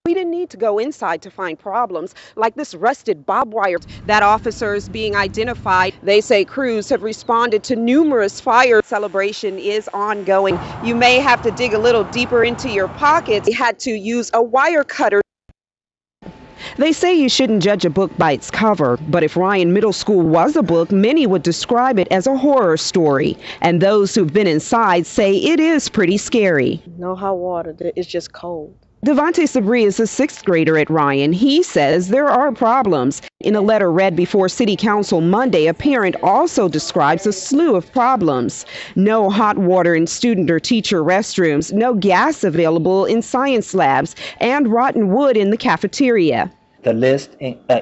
We didn't need to go inside to find problems like this rusted barbed wire. That officers being identified. They say crews have responded to numerous fires. Celebration is ongoing. You may have to dig a little deeper into your pockets. They had to use a wire cutter. They say you shouldn't judge a book by its cover, but if Ryan Middle School was a book, many would describe it as a horror story. And those who've been inside say it is pretty scary. No hot water, it's just cold. Devontae Sabri is a sixth grader at Ryan. He says there are problems. In a letter read before City Council Monday, a parent also describes a slew of problems. No hot water in student or teacher restrooms, no gas available in science labs, and rotten wood in the cafeteria. The list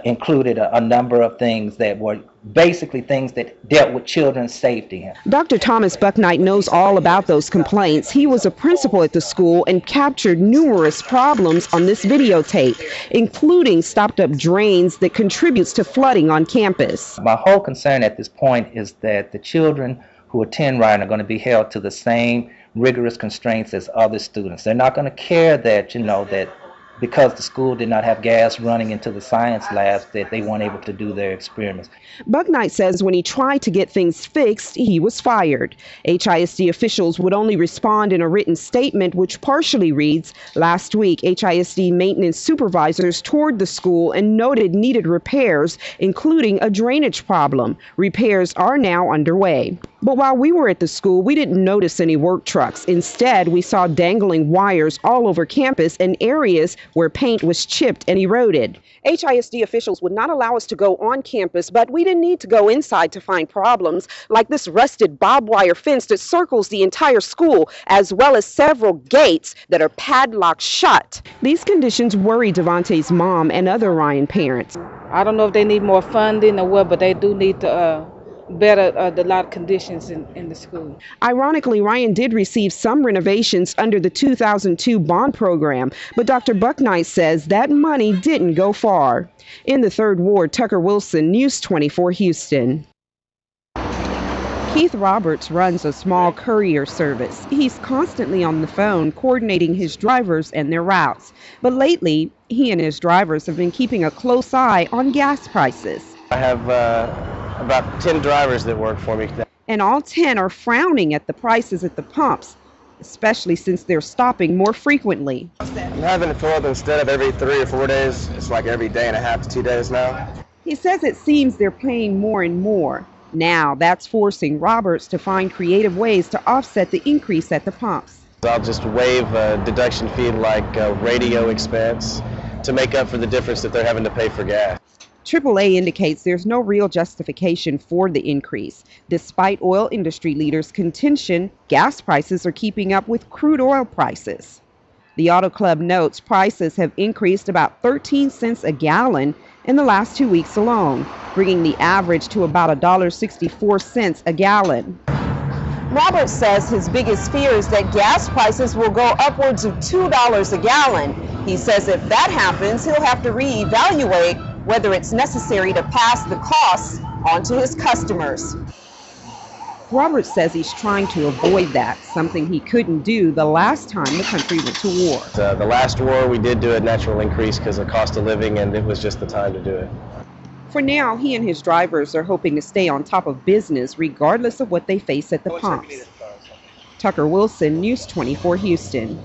included a number of things that were basically things that dealt with children's safety. Dr. Thomas Bucknight knows all about those complaints. He was a principal at the school and captured numerous problems on this videotape, including stopped-up drains that contributes to flooding on campus. My whole concern at this point is that the children who attend Ryan are going to be held to the same rigorous constraints as other students. They're not going to care that, that because the school did not have gas running into the science labs, that they weren't able to do their experiments. Bucknight says when he tried to get things fixed, he was fired. HISD officials would only respond in a written statement, which partially reads, last week, HISD maintenance supervisors toured the school and noted needed repairs, including a drainage problem. Repairs are now underway. But while we were at the school, we didn't notice any work trucks. Instead, we saw dangling wires all over campus and areas where paint was chipped and eroded. HISD officials would not allow us to go on campus, but we didn't need to go inside to find problems like this rusted barbed wire fence that circles the entire school, as well as several gates that are padlocked shut. These conditions worry Devontae's mom and other Ryan parents. I don't know if they need more funding or what, but they do need to better a lot of conditions in the school. Ironically, Ryan did receive some renovations under the 2002 bond program, but Dr. Bucknight says that money didn't go far. In the 3rd Ward, Tucker Wilson, News 24 Houston. Keith Roberts runs a small courier service. He's constantly on the phone coordinating his drivers and their routes. But lately, he and his drivers have been keeping a close eye on gas prices. I have about 10 drivers that work for me. And all 10 are frowning at the prices at the pumps, especially since they're stopping more frequently. I'm having to fill up instead of every 3 or 4 days. It's like every day and a half to 2 days now. He says it seems they're paying more and more. Now that's forcing Roberts to find creative ways to offset the increase at the pumps. I'll just waive a deduction fee like radio expense to make up for the difference that they're having to pay for gas. AAA indicates there's no real justification for the increase. Despite oil industry leaders' contention, gas prices are keeping up with crude oil prices. The Auto Club notes prices have increased about 13 cents a gallon in the last 2 weeks alone, bringing the average to about $1.64 a gallon. Roberts says his biggest fear is that gas prices will go upwards of $2 a gallon. He says if that happens, he'll have to reevaluate whether it's necessary to pass the costs on to his customers. Roberts says he's trying to avoid that, something he couldn't do the last time the country went to war. The last war, we did do a natural increase because of cost of living, and it was just the time to do it. For now, he and his drivers are hoping to stay on top of business regardless of what they face at the pumps. Tucker Wilson, News 24 Houston.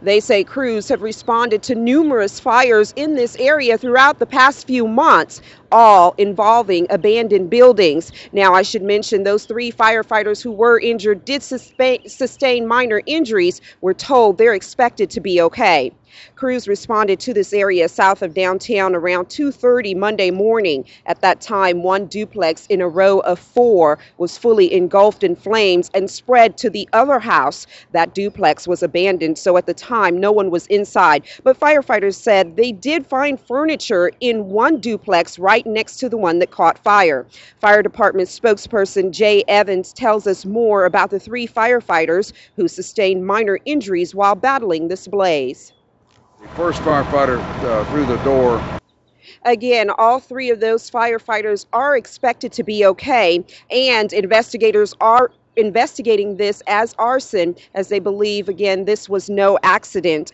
They say crews have responded to numerous fires in this area throughout the past few months, all involving abandoned buildings. Now, I should mention those 3 firefighters who were injured did sustain minor injuries. We're told they're expected to be okay. Crews responded to this area south of downtown around 2:30 Monday morning. At that time, one duplex in a row of 4 was fully engulfed in flames and spread to the other house. That duplex was abandoned, so at the time, no one was inside. But firefighters said they did find furniture in one duplex right next to the one that caught fire. Fire Department spokesperson Jay Evans tells us more about the 3 firefighters who sustained minor injuries while battling this blaze. The first firefighter through the door. Again, all 3 of those firefighters are expected to be okay, and investigators are investigating this as arson, as they believe, again, this was no accident.